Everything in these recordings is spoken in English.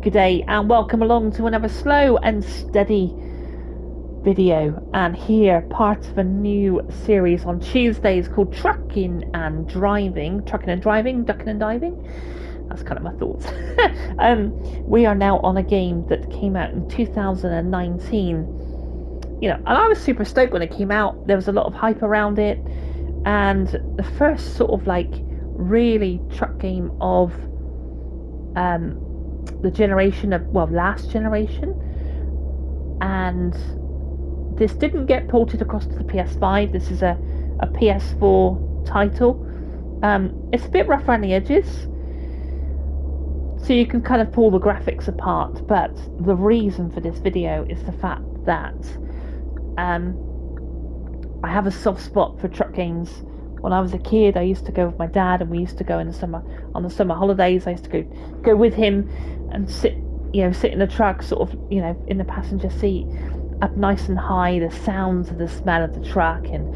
Good day and welcome along to another slow and steady video, and here part of a new series on Tuesdays called Trucking and Driving, Ducking and Diving. That's kind of my thoughts. We are now on a game that came out in 2019. And I was super stoked when it came out. There was a lot of hype around it, and the first sort of like really truck game of the generation of, last generation. And this didn't get ported across to the PS5. This is a PS4 title. It's a bit rough around the edges, so you can kind of pull the graphics apart, but the reason for this video is the fact that I have a soft spot for truck games. When I was a kid, I used to go with my dad, and we used to go in the summer on the summer holidays. I used to go with him and sit in the truck, sort of, in the passenger seat, up nice and high, the sounds of the smell of the truck, and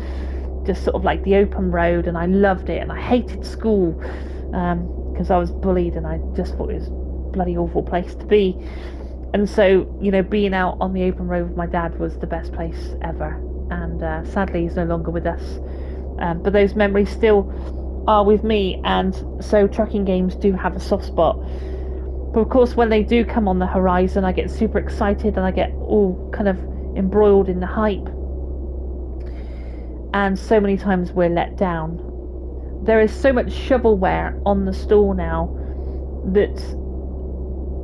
just sort of like the open road. And I loved it, and I hated school because I was bullied, and I just thought it was a bloody awful place to be. And so, being out on the open road with my dad was the best place ever. And sadly, he's no longer with us. But those memories still are with me, and so trucking games do have a soft spot. But of course, when they do come on the horizon, I get super excited, and I get all kind of embroiled in the hype. And so many times we're let down. There is so much shovelware on the store now that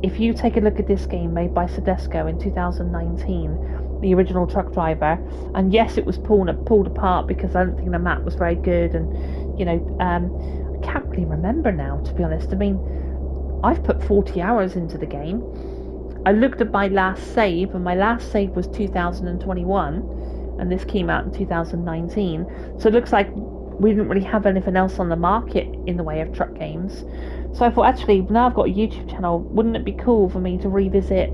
if you take a look at this game made by Soedesco in 2019, the original truck driver, and yes, it was pulled apart because I don't think the map was very good, and I can't really remember now, to be honest. I mean, I've put 40 hours into the game. I looked at my last save, and my last save was 2021, and this came out in 2019. So it looks like we didn't really have anything else on the market in the way of truck games. So I thought, actually, now I've got a YouTube channel, wouldn't it be cool for me to revisit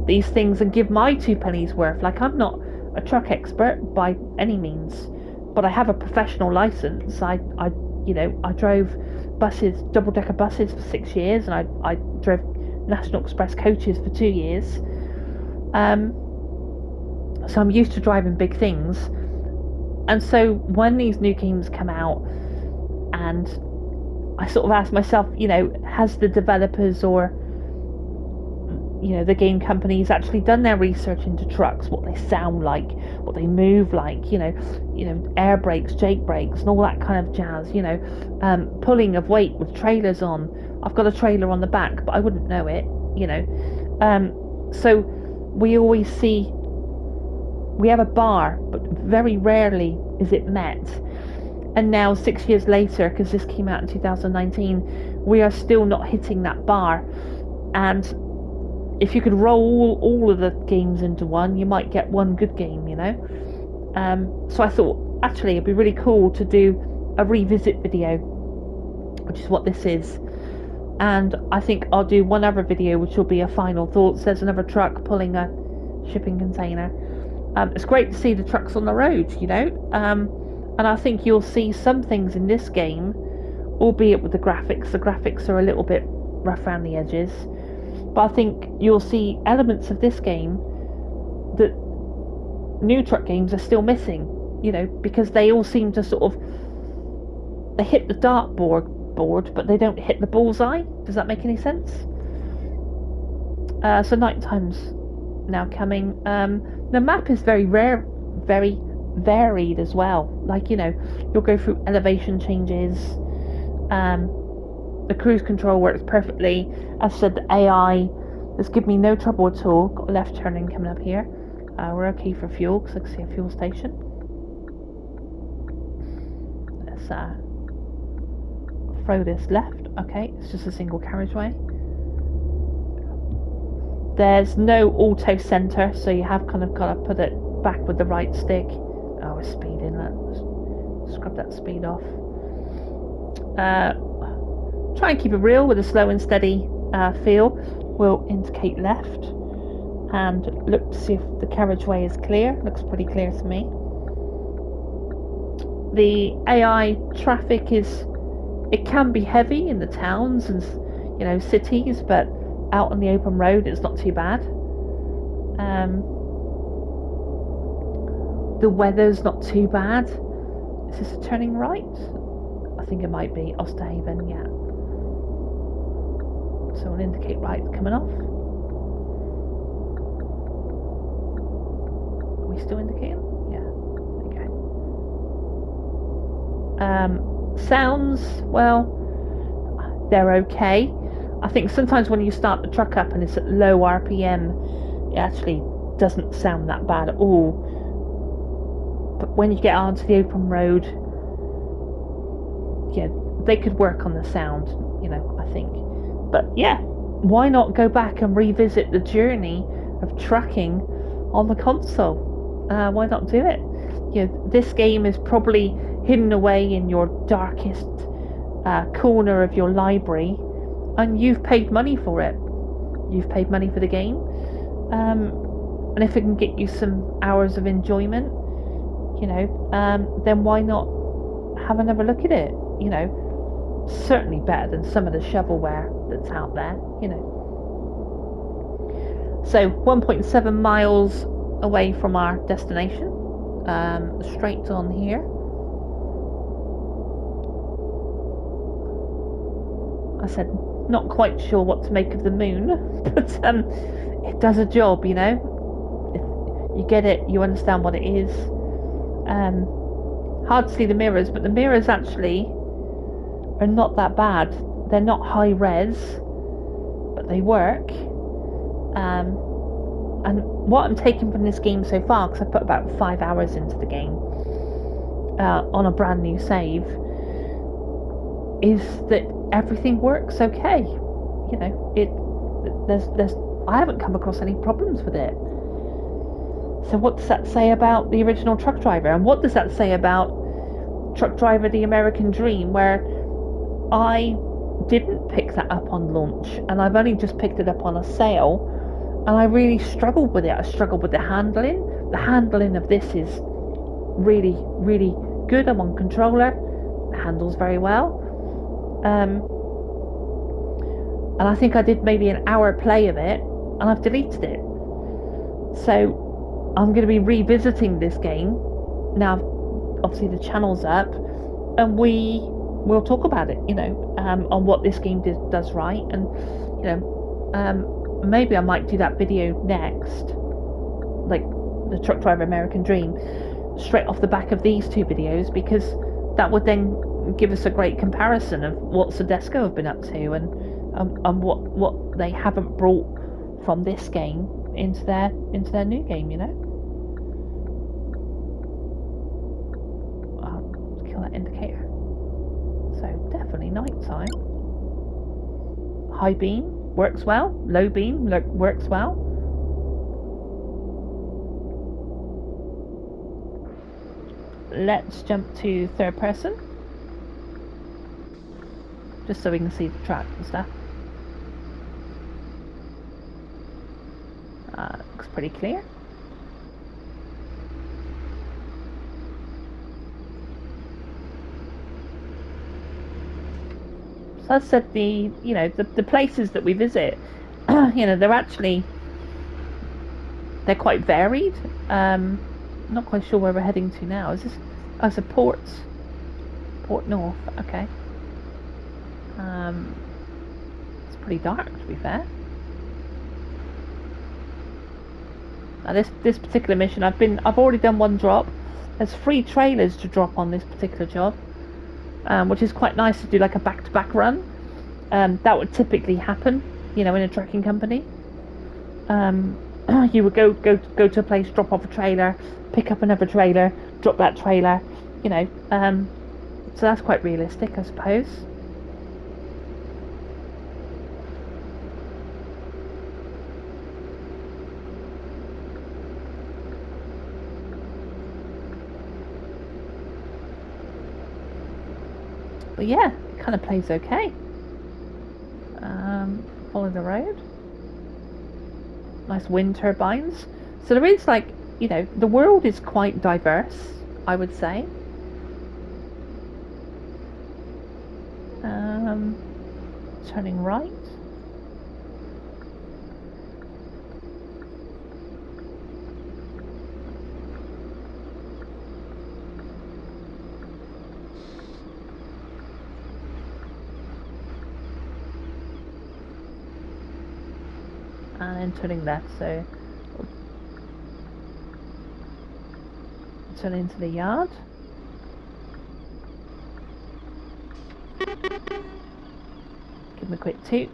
these things and give my 2 pennies worth? Like, I'm not a truck expert by any means, but I have a professional license. I drove buses, double-decker buses, for 6 years, and I drove National Express coaches for 2 years. So I'm used to driving big things. And so when these new games come out, and I sort of ask myself, has the developers or the game companies actually done their research into trucks, what they sound like, what they move like, air brakes, Jake brakes, and all that kind of jazz, pulling of weight with trailers on. I've got a trailer on the back, but I wouldn't know it, so we always see, we have a bar, but very rarely is it met. And now 6 years later, because this came out in 2019, we are still not hitting that bar. And if you could roll all of the games into one, you might get one good game, So I thought, actually, it'd be really cool to do a revisit video, which is what this is. And I think I'll do one other video, which will be a final thoughts. There's another truck pulling a shipping container. It's great to see the trucks on the road, and I think you'll see some things in this game, albeit with the graphics. The graphics are a little bit rough around the edges, but I think you'll see elements of this game that new truck games are still missing, because they all seem to sort of, they hit the dartboard, but they don't hit the bullseye. Does that make any sense? So night time's now coming. The map is very varied as well. Like, you'll go through elevation changes. The cruise control works perfectly. As I said, the AI has given me no trouble at all. Got a left turning coming up here. We're okay for fuel, because I can see a fuel station. Let's throw this left. Okay, it's just a single carriageway. There's no auto center, so you have kind of got to put it back with the right stick. Oh, we're speeding. Let's scrub that speed off. Try and keep it real with a slow and steady feel. We'll indicate left and look to see if the carriageway is clear. Looks pretty clear to me. The AI traffic it can be heavy in the towns and cities, but out on the open road, it's not too bad. The weather's not too bad. Is this a turning right? I think it might be Osterhaven, yeah. So we'll indicate right coming off. Are we still indicating? Yeah. Okay. Sounds, well, they're okay. I think sometimes when you start the truck up and it's at low RPM, it actually doesn't sound that bad at all. But when you get onto the open road, yeah, they could work on the sound, I think. But yeah, why not go back and revisit the journey of trucking on the console? Why not do it? This game is probably hidden away in your darkest corner of your library, and you've paid money for it. You've paid money for the game, and if it can get you some hours of enjoyment, then why not have another look at it? Certainly better than some of the shovelware that's out there. So 1.7 miles away from our destination, straight on here. I said, not quite sure what to make of the moon, but it does a job, If you get it, you understand what it is. Hard to see the mirrors, but the mirrors actually are not that bad. They're not high res, but they work. And what I'm taking from this game so far, because I put about 5 hours into the game on a brand new save, is that everything works okay. I haven't come across any problems with it. So what does that say about the original Truck Driver? And what does that say about Truck Driver The American Dream, where I didn't pick that up on launch and I've only just picked it up on a sale, and I really struggled with it. I struggled with the handling. The handling of this is really, really good. I'm on controller. It handles very well. And I think I did maybe an hour play of it, and I've deleted it. So I'm going to be revisiting this game now. Obviously, the channel's up, and we'll talk about it. On what this game does right, and maybe I might do that video next, like the Truck Driver American Dream, straight off the back of these two videos, because that would then give us a great comparison of what Soedesco have been up to, and what they haven't brought from this game into their new game. Let's kill that indicator. So definitely night time. High beam works well. Low beam works well. Let's jump to third person, just so we can see the track and stuff. Looks pretty clear. So as I said, the places that we visit, they're quite varied. Not quite sure where we're heading to now. Is this? Oh, it's a Port North. Okay. It's pretty dark, to be fair. Now this particular mission, I've already done one drop. There's 3 trailers to drop on this particular job, which is quite nice to do, like a back-to-back run. That would typically happen, in a trucking company. You would go to a place, drop off a trailer, pick up another trailer, drop that trailer, so that's quite realistic, I suppose. But yeah, it kind of plays okay. Follow the road. Nice wind turbines. So there is, like, the world is quite diverse, I would say. Turning right. and then turning left. So we'll turn into the yard. Give him a quick toot.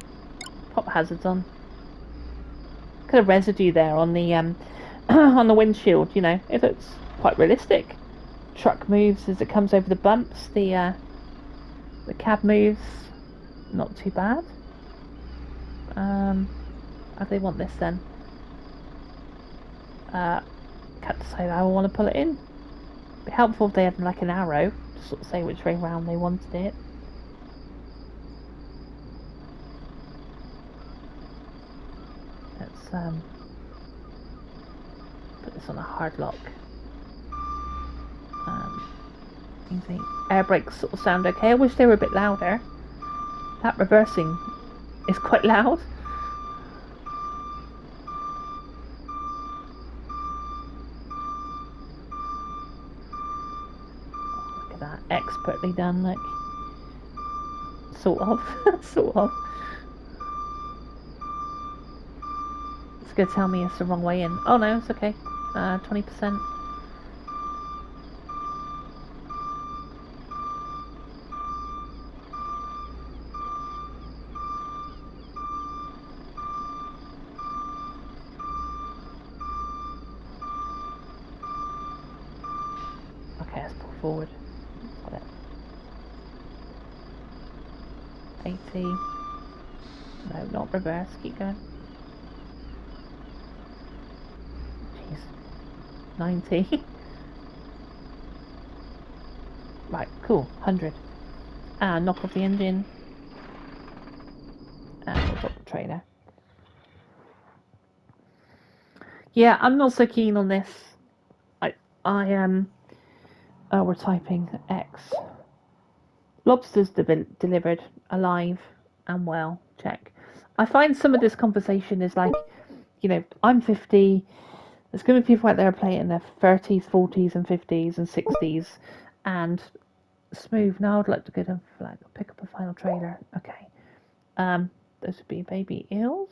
Pop hazards on. Kind of residue there on the on the windshield. You know, it looks quite realistic. Truck moves as it comes over the bumps. The cab moves. Not too bad. How do they want this then? Can't decide how I want to pull it in. It'd be helpful if they had like an arrow to sort of say which way round they wanted it. Let's put this on a hard lock. Easy. Air brakes sort of sound okay. I wish they were a bit louder. That reversing is quite loud. Look at that, expertly done. Like, sort of, sort of. It's gonna tell me it's the wrong way in. Oh no, it's okay. 20%. Okay, let's pull forward. Got it. 80. No, not reverse. Keep going. Jeez. 90. Right, cool. 100. Knock off the engine. And we'll drop the trailer. Yeah, I'm not so keen on this. I am. We're typing X. Lobsters delivered, alive and well. Check. I find some of this conversation is like, you know, I'm 50. There's going to be people out there playing in their 30s, 40s, and 50s and 60s, and smooth. Now I'd like to go to flag. Pick up a final trailer. Okay. Those would be baby eels.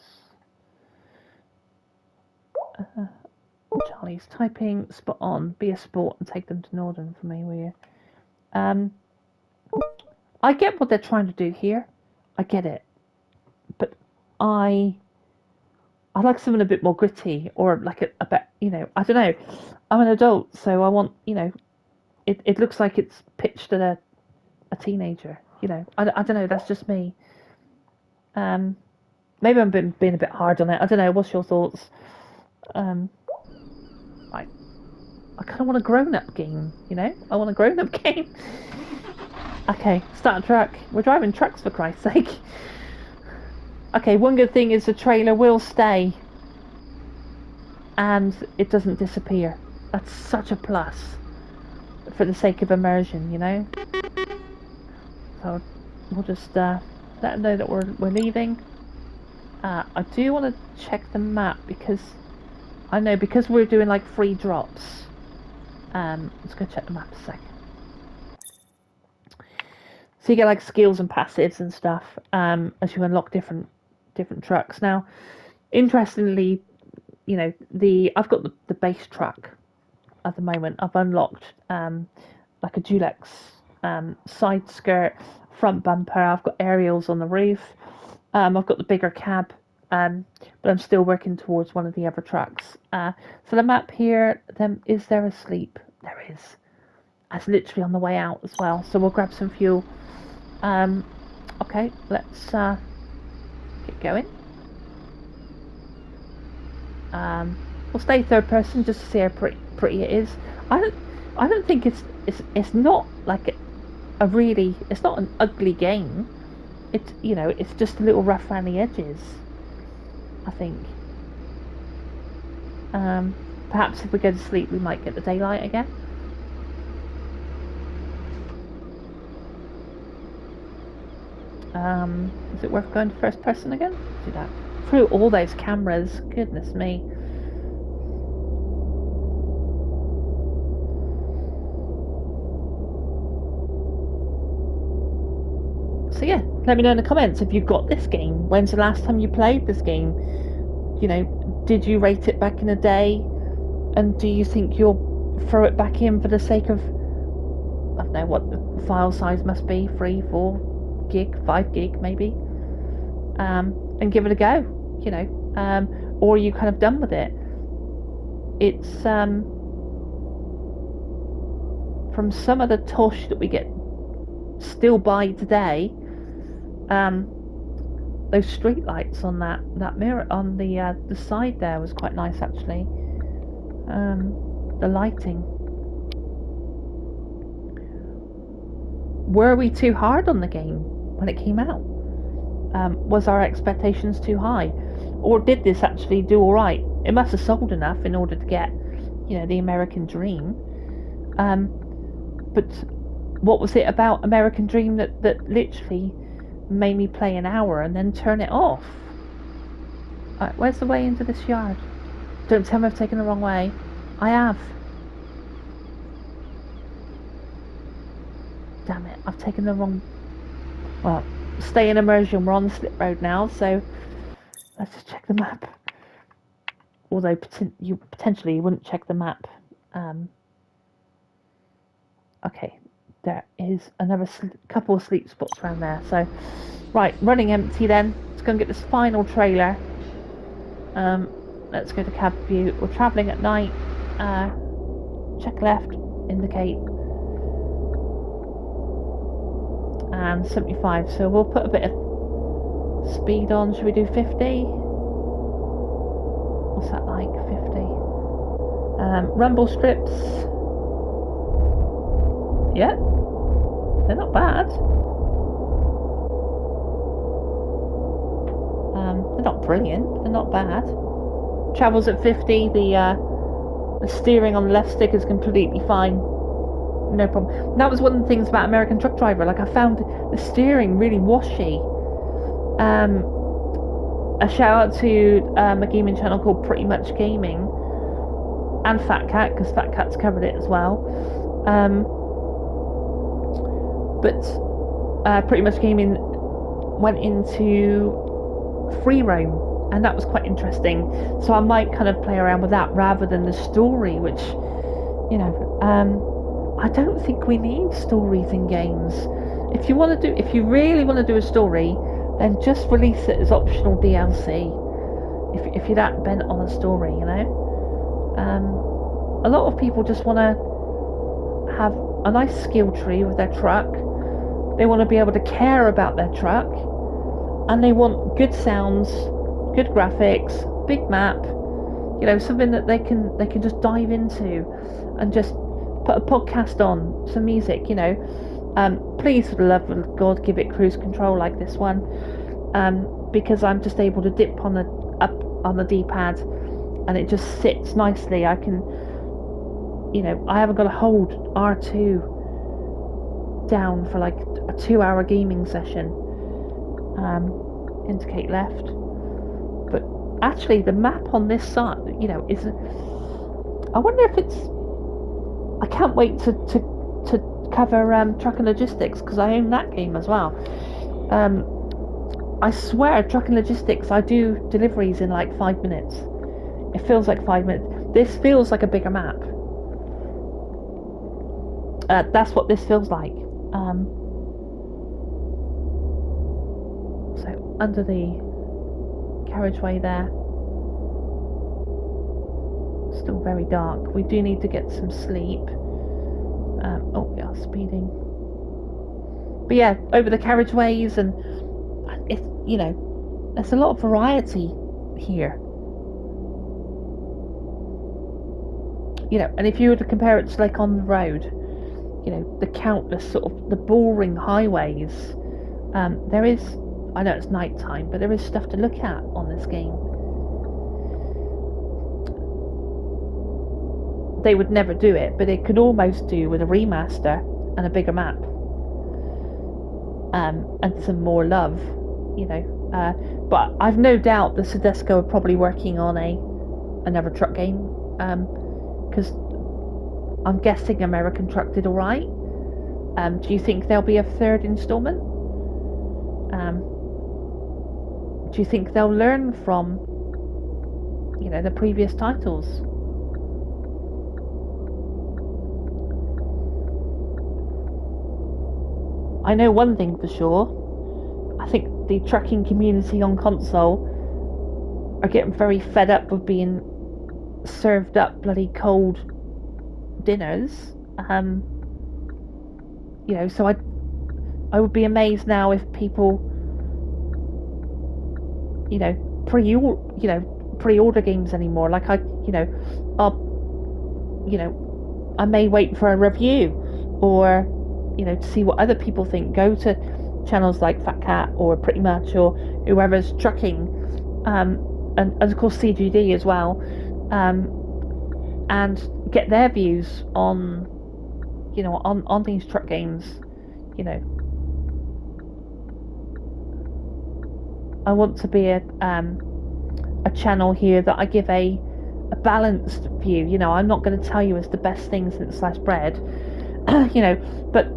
Charlie's typing. Spot on. Be a sport and take them to Norden for me, will you? I get what they're trying to do here. I get it. But I like something a bit more gritty, or like a bit, you know, I don't know. I'm an adult, so I want, you know, it looks like it's pitched at a teenager, you know. I don't know, that's just me. Maybe I'm being a bit hard on it. I don't know, what's your thoughts? I kind of want a grown-up game, you know? I want a grown-up game. Okay, start a truck. We're driving trucks, for Christ's sake. Okay, one good thing is the trailer will stay. And it doesn't disappear. That's such a plus. For the sake of immersion, you know? So, we'll just let them know that we're leaving. I do want to check the map because I know because we're doing like free drops. Let's go check the map a sec. So you get like skills and passives and stuff as you unlock different trucks. Now, interestingly, you know, I've got the base truck at the moment. I've unlocked like a Dulux side skirt, front bumper. I've got aerials on the roof. I've got the bigger cab, but I'm still working towards one of the other trucks. So the map here, is there asleep? There is. That's literally on the way out as well. So we'll grab some fuel. Okay, let's get going. We'll stay third person just to see how pretty it is. I don't think it's not like it's not an ugly game. It's, you know, it's just a little rough around the edges, I think. Perhaps if we go to sleep we might get the daylight again. Is it worth going to first person again? Let's do that. Through all those cameras, goodness me. So yeah, let me know in the comments if you've got this game. When's the last time you played this game? Do You know, did you rate it back in the day? And do you think you'll throw it back in for the sake of, I don't know what the file size must be, 3, 4 gig, 5 gig maybe, and give it a go, you know, or are you kind of done with it? It's from some of the tosh that we get still by today, those street lights on that mirror on the side there was quite nice actually. The lighting. Were we too hard on the game when it came out? Was our expectations too high, or did this actually do all right? It must have sold enough in order to get, you know, the American Dream. But what was it about American Dream that literally made me play an hour and then turn it off? Alright, where's the way into this yard? Don't tell me I've taken the wrong way. I have. Damn it, I've taken the wrong... Well, stay in immersion, we're on the slip road now, so let's just check the map. Although you potentially wouldn't check the map. Okay, there is another couple of sleep spots around there. So, right, running empty then. Let's go and get this final trailer. Let's go to cab view. We're travelling at night. Check left, indicate. And 75. So we'll put a bit of speed on. Should we do 50? What's that like? 50. Rumble strips. Yeah, they're not bad. They're not brilliant, but they're not bad. Travels at 50. The steering on the left stick is completely fine. No problem. That was one of the things about American Truck Driver. Like, I found the steering really washy. A shout out to a gaming channel called Pretty Much Gaming and Fat Cat, because Fat Cat's covered it as well. But Pretty Much Gaming went into free roam, and that was quite interesting. So I might kind of play around with that rather than the story, which, you know, I don't think we need stories in games. If you really want to do a story, then just release it as optional DLC. If you're that bent on a story, you know. A lot of people just want to have a nice skill tree with their truck. They want to be able to care about their truck, and they want good sounds, good graphics, big map, you know, something that they can just dive into and just put a podcast on, some music, you know. Please, for the love of God, give it cruise control like this one, because I'm just able to dip up on the D-pad and it just sits nicely. I can, you know, I haven't got to hold R2 down for like a 2-hour gaming session. Indicate left. But actually the map on this side, you know, is... I wonder if it's... I can't wait to cover Truck and Logistics, because I own that game as well. I swear, Truck and Logistics, I do deliveries in like 5 minutes. It feels like 5 minutes. This feels like a bigger map. That's what this feels like. So under the carriageway there, still very dark. We do need to get some sleep. Oh, we are speeding. But yeah, over the carriageways, and it's, you know, there's a lot of variety here. You know, and if you were to compare it to like on the road, you know, the countless sort of the boring highways, there is, I know it's night time, but there is stuff to look at on this game. They would never do it, but it could almost do with a remaster and a bigger map, and some more love, you know. But I've no doubt the Soedesco are probably working on another truck game, because I'm guessing American Truck did all right. Do you think there'll be a third installment? Do you think they'll learn from you know, the previous titles. I know one thing for sure. I think the trucking community on console are getting very fed up with being served up bloody cold dinners. You know, so I would be amazed now if people, you know, pre-order games anymore. Like I may wait for a review, or to see what other people think. Go to channels like Fat Cat or Pretty Much or whoever's trucking, and of course CGD as well, and get their views on on these truck games. I want to be a channel here that I give a balanced view. I'm not going to tell you it's the best thing since sliced bread, but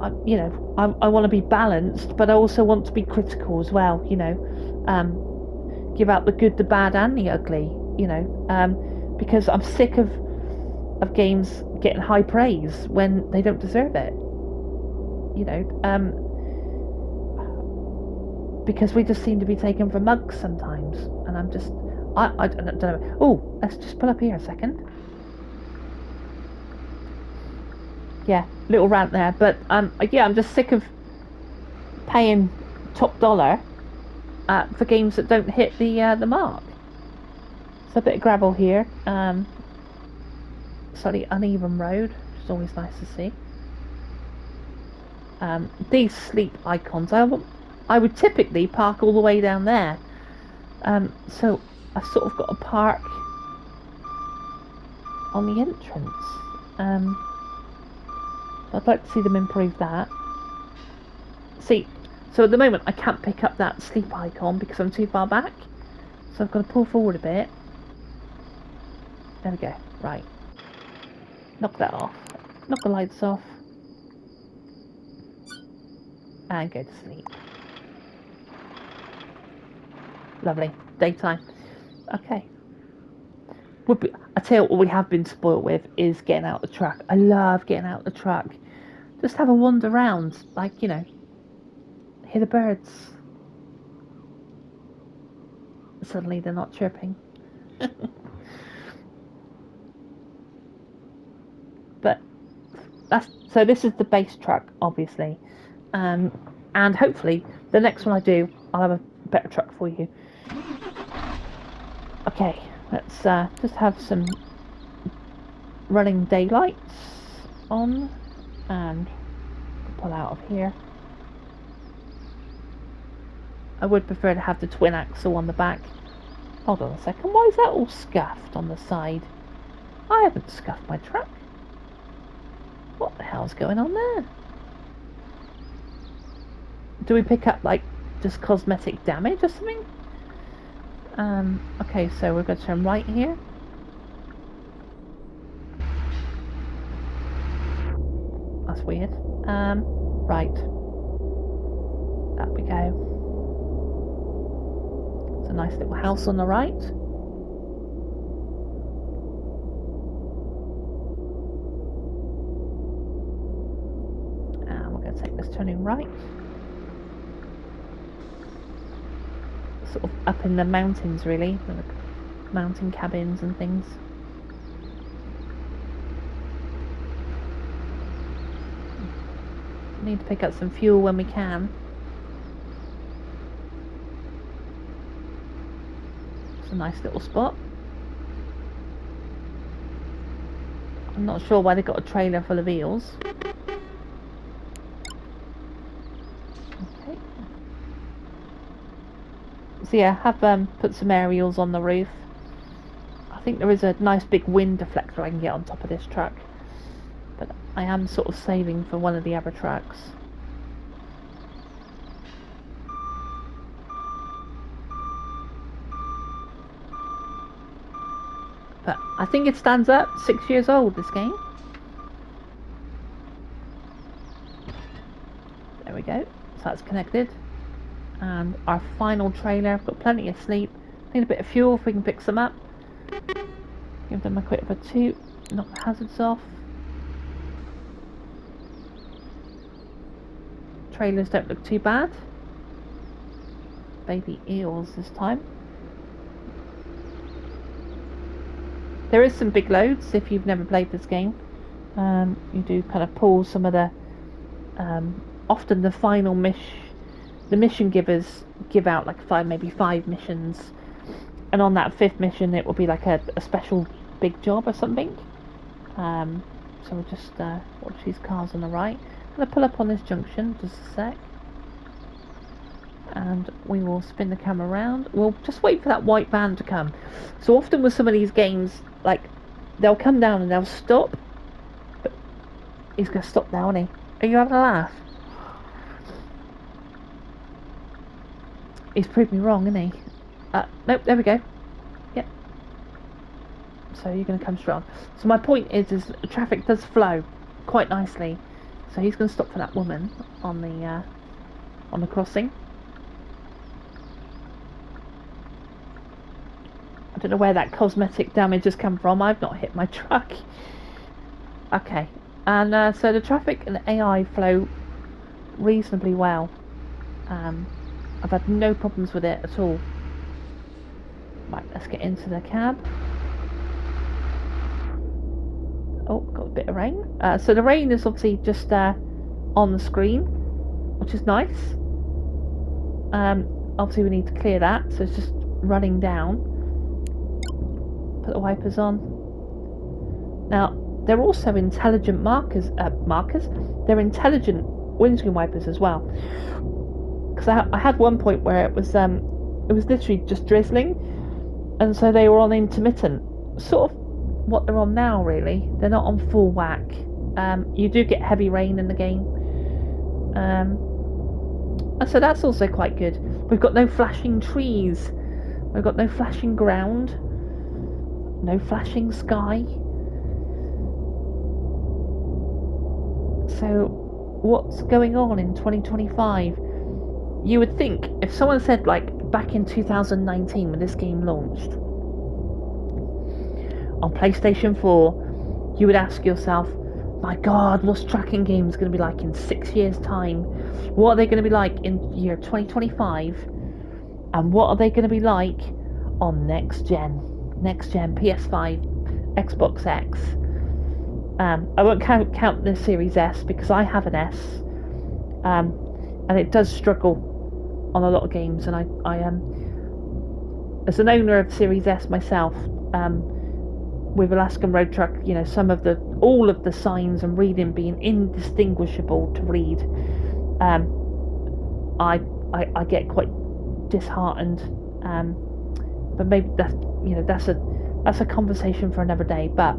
I want to be balanced, but I also want to be critical as well. Give out the good, the bad, and the ugly. Because I'm sick of games getting high praise when they don't deserve it. Because we just seem to be taken for mugs sometimes, and I don't know. Oh, let's just pull up here a second. Yeah, little rant there, but yeah, I'm just sick of paying top dollar for games that don't hit the mark. So a bit of gravel here, slightly uneven road, which is always nice to see. These sleep icons, I would typically park all the way down there, so I've sort of got to park on the entrance. I'd like to see them improve that. See, so at the moment I can't pick up that sleep icon because I'm too far back, so I've got to pull forward a bit. There we go. Right, knock that off, knock the lights off, and go to sleep. Lovely. Daytime. Okay. I tell you what we have been spoilt with is getting out the truck. I love getting out the truck. Just have a wander around, like, hear the birds. Suddenly they're not chirping. But so this is the base truck, obviously. And hopefully the next one I do, I'll have a better truck for you. Okay, let's just have some running daylights on and pull out of here. I would prefer to have the twin axle on the back. Hold on a second, why is that all scuffed on the side? I haven't scuffed my truck. What the hell's going on there? Do we pick up like just cosmetic damage or something? Okay, so we're going to turn right here. That's weird. Right. Up we go. It's a nice little house on the right. And we're going to take this turning right. Sort of up in the mountains, really. The mountain cabins and things. Need to pick up some fuel when we can. It's a nice little spot. I'm not sure why they got a trailer full of eels. Okay. So yeah, have put some aerials on the roof. I think there is a nice big wind deflector I can get on top of this truck, but I am sort of saving for one of the other trucks. But I think it stands up. 6 years old, this game. There we go. So that's connected. And our final trailer. I've got plenty of sleep. Need a bit of fuel if we can pick some up. Give them a quick bit of toot. Knock the hazards off. Trailers don't look too bad. Baby eels this time. There is some big loads if you've never played this game. You do kind of pull some of the often the final the mission givers give out like maybe five missions, and on that fifth mission it will be like a special big job or something. So we'll just watch these cars on the right. I'm going to pull up on this junction just a sec, and we will spin the camera around. We'll just wait for that white van to come. So often with some of these games, like, they'll come down and they'll stop, but he's going to stop now, isn't he? Are you having a laugh? He's proved me wrong, isn't he? Nope, there we go. Yep. So you're going to come straight on. So my point is traffic does flow quite nicely. So he's going to stop for that woman on the crossing. I don't know where that cosmetic damage has come from. I've not hit my truck. Okay. And so the traffic and the AI flow reasonably well. I've had no problems with it at all. Right, let's get into the cab. Oh, got a bit of rain. So the rain is obviously just on the screen, which is nice. Obviously we need to clear that, so it's just running down. Put the wipers on. Now, they're also intelligent markers. They're intelligent windscreen wipers as well. Because I had one point where it was literally just drizzling, and so they were on intermittent, sort of what they're on now. Really, they're not on full whack. You do get heavy rain in the game, and so that's also quite good. We've got no flashing trees. We've got no flashing ground. No flashing sky. So, what's going on in 2025? You would think, if someone said, like, back in 2019 when this game launched, on PlayStation 4, you would ask yourself, my god, what's tracking games going to be like in 6 years' time? What are they going to be like in year 2025? And what are they going to be like on next gen? Next gen, PS5, Xbox X. I won't count the Series S because I have an S, and it does struggle on a lot of games. And I as an owner of Series S myself, with Alaskan Road Truck, you know, all of the signs and reading being indistinguishable to read, I get quite disheartened. But maybe that's a conversation for another day. But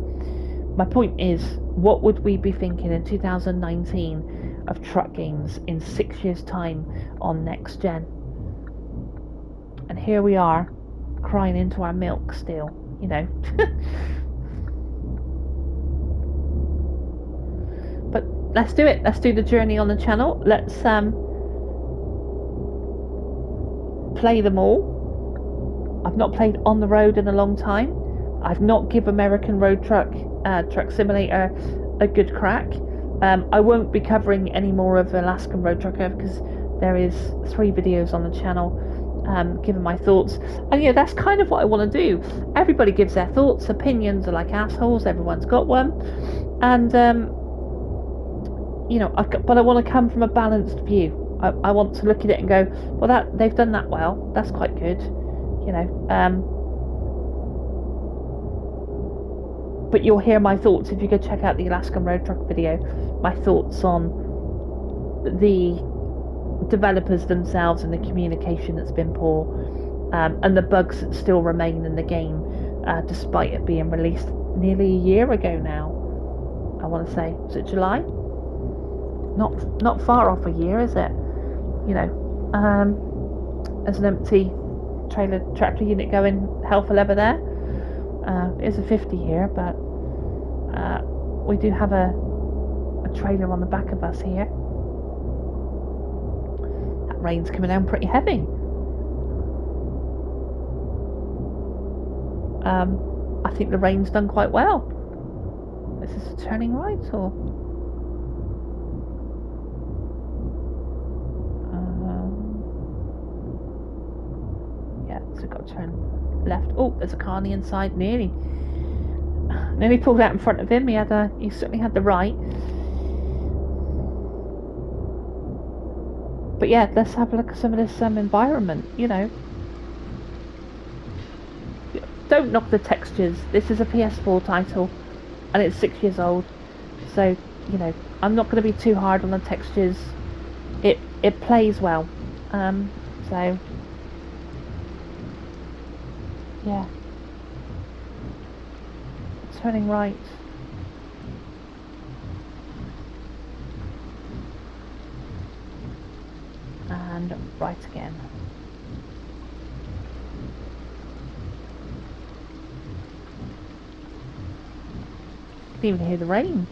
my point is, what would we be thinking in 2019 of truck games in 6 years' time on next gen? And here we are, crying into our milk still, you know. But let's do it. Let's do the journey on the channel. Let's play them all. I've not played On the Road in a long time. I've not given American Road Truck Simulator a good crack. I won't be covering any more of Alaskan Road Trucker because there is 3 videos on the channel giving my thoughts. And yeah, that's kind of what I want to do. Everybody gives their thoughts. Opinions are like assholes. Everyone's got one. And but I want to come from a balanced view. I want to look at it and go, well, they've done that well. That's quite good, you know. But you'll hear my thoughts if you go check out the Alaskan Road Truck video. My thoughts on the developers themselves and the communication that's been poor, and the bugs that still remain in the game, despite it being released nearly a year ago now. I want to say, was it July? Not far off a year, is it? You know, there's an empty tractor unit going hell for leather there. It is a 50 here, but we do have a trailer on the back of us here. That rain's coming down pretty heavy. I think the rain's done quite well. Is this a turning right or? Yeah, so we've got to turn left. Oh, there's a car on the inside. Nearly pulled out in front of him. He certainly had the right. But yeah, let's have a look at some of this environment. You know, don't knock the textures. This is a PS4 title, and it's 6 years old. So, you know, I'm not going to be too hard on the textures. It plays well. So yeah, turning right. And right again. You can even hear the rain.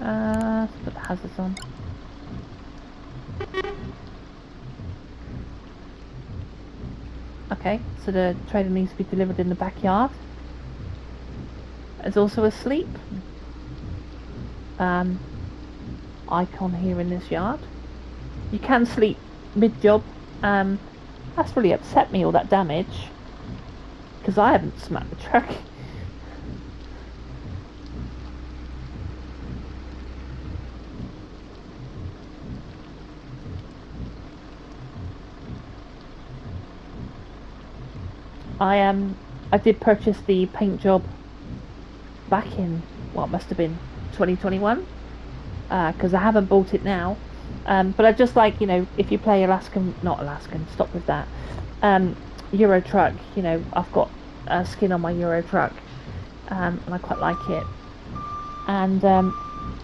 Let's put the hazards on. Okay, so the trailer needs to be delivered in the backyard. There's also a sleep icon here in this yard. You can sleep mid-job. That's really upset me, all that damage, because I haven't smacked the truck. I did purchase the paint job back in what must have been 2021, because I haven't bought it now. But I just like, you know, if you play not Alaskan, stop with that. Euro Truck, you know, I've got a skin on my Euro Truck, and I quite like it. And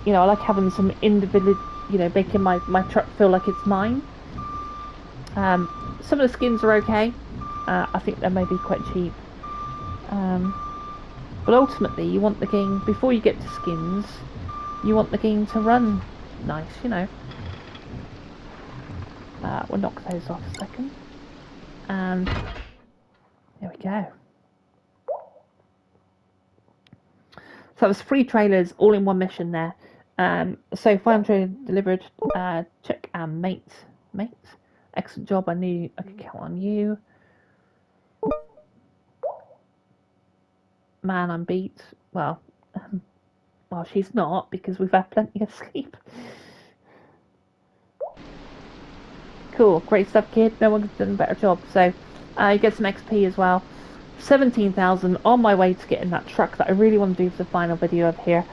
you know, I like having some individual, you know, making my truck feel like it's mine. Some of the skins are okay. I think they may be quite cheap. But ultimately, you want the game, before you get to skins, you want the game to run nice, you know. We'll knock those off a second. And there we go. So it was 3 trailers all in one mission there. So 500 delivered. Check and mate. Excellent job. I knew I could count on you. Man, I'm beat. Well, she's not, because we've had plenty of sleep. Cool, great stuff, kid. No one's done a better job. So you get some XP as well. 17,000 on my way to getting that truck that I really want to do for the final video of here.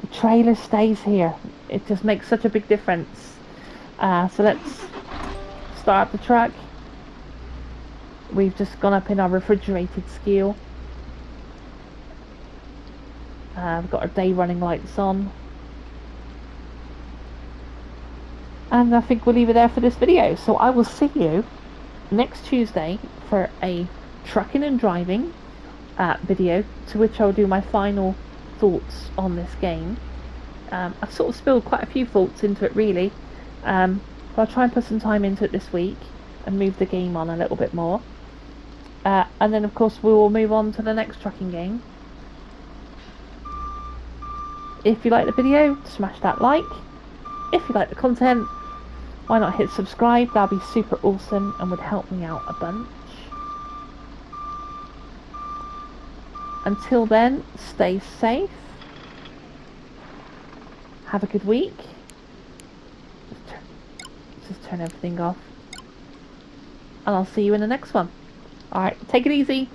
The trailer stays here. It just makes such a big difference. So let's start the truck. We've just gone up in our refrigerated scale. We've got our day running lights on. And I think we'll leave it there for this video. So I will see you next Tuesday for a trucking and driving video, to which I'll do my final thoughts on this game. I've sort of spilled quite a few thoughts into it, really. But I'll try and put some time into it this week and move the game on a little bit more. And then, of course, we will move on to the next trucking game. If you like the video, smash that like. If you like the content, why not hit subscribe? That'd be super awesome and would help me out a bunch. Until then, stay safe. Have a good week. Just turn everything off. And I'll see you in the next one. Alright, take it easy.